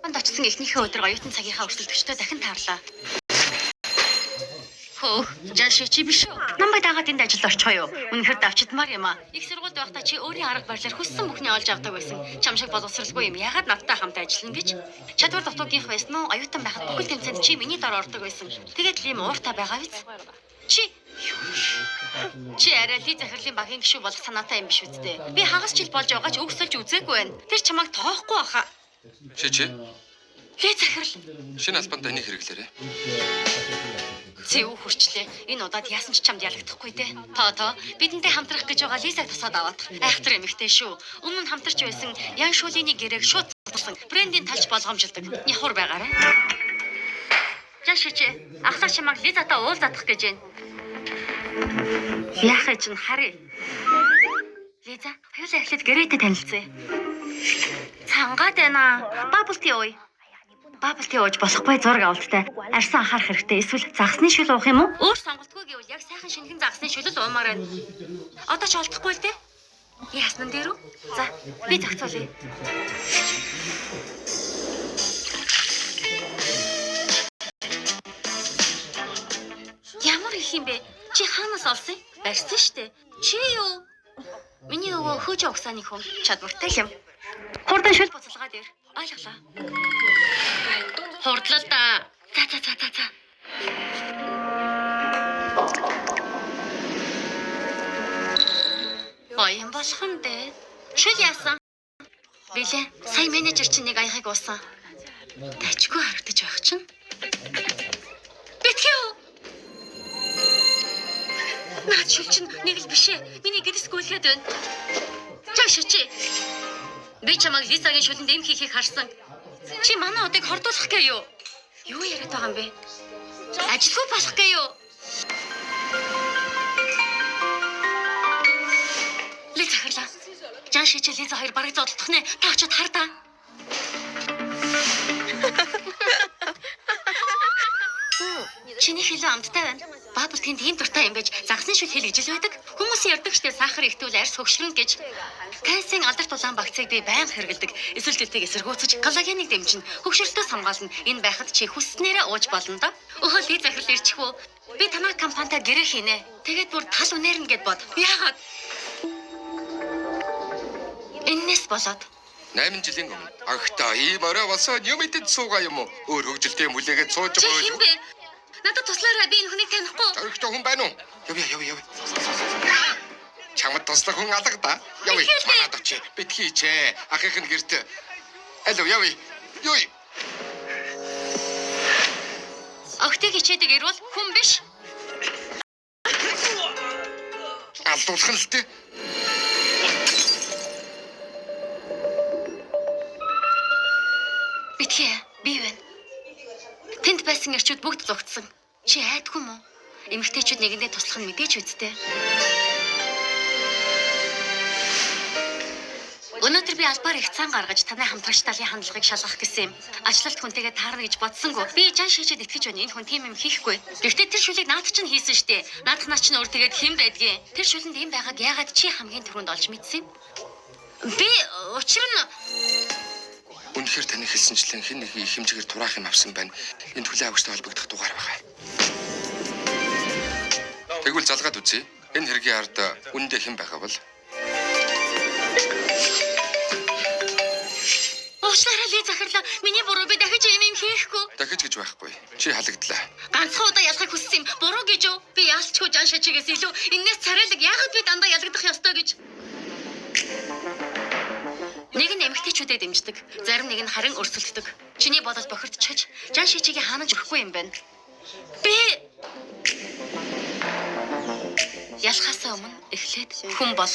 Манд очсон эхнийхээ өдөр оюутан цагийнхаа өрсөлдөгчдөө дахин таарлаа. Хөө, жааши чи биш үү? Намайг дагаад энд ажилд орчихоо юу? Үнэхээр давчидмаар юм аа. Их сургуульд байхдаа чи өөрийн арга барилаар хүссэн бүхний олж авдаг байсан. Чам шиг боловсралгүй юм. Ягаад надтай хамт ажиллана гэж? Чадвар дутуугийнх байсан уу? Оюутан байхад бүхэл тэмцээнд чи миний дор ордог байсан. Тэгээд л ийм ууртай байгаа биз? Чи арай ли захирлын багийн гишүү болох санаатай юм биш үсттэй. Би хагас жил болж байгаа ч өгсөлж үзээгүй байна. Тэр чамайг тоохгүй баха. Чи Ли захирал. шинэ албанд энийг хэрэглээрэй. Зэв хүрчлээ. Энэ удаад яасан ч чамд ялагдахгүй дээ. Тоо бидэнтэй хамтрах гэж байгаа Лизаг тусаад аваад. Айхтар эмэгтэй шүү. Өмнө нь хамтарч байсан Ян Шулины гэрээг шууд цусан. Брендийн талж болгоомжилдаг. Няхур байгаарай. Жашич ахлах чамайг Лизатай уулзах гэж байна. Яхаа ч харъя. Лиза, хоёулаа эхлээд гэрээтэй танилцъя. Цангаад байна. Бабблти ууй. Бабблти ууж болохгүй зураг авалттай. Арьсан анхаарах хэрэгтэй. Эсвэл загсны шүл уух юм уу? Өөр сонголтгүй гэвэл яг сайхан шинхэн загсны шүлэл уумаар байна. Одоо ч олдохгүй л дээ. Яасан дээр үү? За, би зохицуулъя. Ямар их юм бэ? Чи хаанаас олсон? Барьсан штэ. Чи юу? Миний өвөө хөөж огсааны хүн чадвартай юм. Хурдан шүл буцалгаа дээр. Ойлголоо. Хурдлал да. За. Оён болох юм дээ. Шүл яасан? Билээ. Сая менежер чинь нэг аяхыг уусан. Тачгүй харагдаж байх чинь. Битгий юу? Наад шүл чинь нэг л биш ээ. Миний гэрээс гүйлгээд байна. Жааши чи. Би чамайг Лизагийн шүлэнд эм хийхийг харсан. Чи манай одыг хордуулах гээ юу? Юу яриад байгаа юм бэ? Ажилгүй болох гээ юу? Лиза захирлаа. Жааши чи Лиза хоёр барыг зодтолдох нэ. Та очиод хар та. Чиний хэлээ амттай байна. Бабблтийн тийм дуртай юм байж загсны шүл хэл гэж л байдаг. Хүмүүсийн ярддаг штэ сахар ихтүүл арьс хөгшрөн гэж. Кальцийн алдарт улаан багцыг би байнга хэрэгэлдэг. Эсвэл дэлтийг эсэргүүцэж коллагеныг дэмжин хөгшрөлтөөс хамгаална. Энэ байхад чи хүснээрээ ууж болно доо. Өхөө ли захирал ирчихвөө. Би танай компанитай гэрээ хийнэ. Тэгээд бүр тал үнээрнэ гэд бод. Яагаад? Энэс болоод 8 жилийн өмнө агтаа ийм орой болсон юм идэд суугаа юм уу? Өөр хөгжилтэй мүлээгээд сууж байгаа юм бэ? Надад туслаарай, би энэ хүнийг танихгүй. Зоригтой хүн байна уу? Яв. Чамд туслах хүн алгадаа. Яв. Манад очие. Битгий чээ. Ахих нь гэрт. Алуу яв. Юу. Огтыг хичээдэг ирвэл хүн биш. Алдуулах нь л дээ. Битгий, би байна. Тэнд байсан эрчүүд бүгд зогтсон. Чи айдгүй мүү? Эмэгтэйчүүд нэгэндээ туслах нь мэдээч үсттэй. Өнөөдөр би албаар их цан гаргаж танай хамтрагч талын хандлагыг шалгах гэсэн юм. Ачлалт хүнтэйгээ таарна гэж бодсонгүй. Би жан шийчэд итгэж байна. Энэ хүн тийм юм хийхгүй. Гэхдээ тэр шүлийг наад чинь хийсэн штэ. Наадахнаас чинь өөр тэгээд хэн байдгийг. Тэр шүлэнд ийм байгааг яагаад чи хамгийн түрүүнд олж мэдсэн юм? Би учир нь Үнэхээр таны хэлсэнчлэн хэн нэг их хэмжээгээр тураах юм авсан байна. Энэ төлөө авагчтай холбогдох дугаар байгаа. Тэгвэл залгаад үзье. Энэ хэргийн ард үндэ хэн байгаа бол? Уучлаарай Ли захирлаа. Миний буруу, би дахиж юм хийхгүй. Дахиж гэж байхгүй. Чи халагдлаа. Ганцхан удаа ялахыг хүссэн юм. Буруу гэж юу? Би яалтчгүй жан шачигээс илүү энэс царайлаг яагаад би дандаа ялагдах ёстой гэж. Нэг нь эмэгтэйчүүдэд дэмждэг. Зарим нэг нь харин өрсөлддөг. Чиний бодол бохирдчихж, жан шичигийн хаанаж өгөхгүй юм байна. Би ялхаасаа өмнө эхлээд хүн бол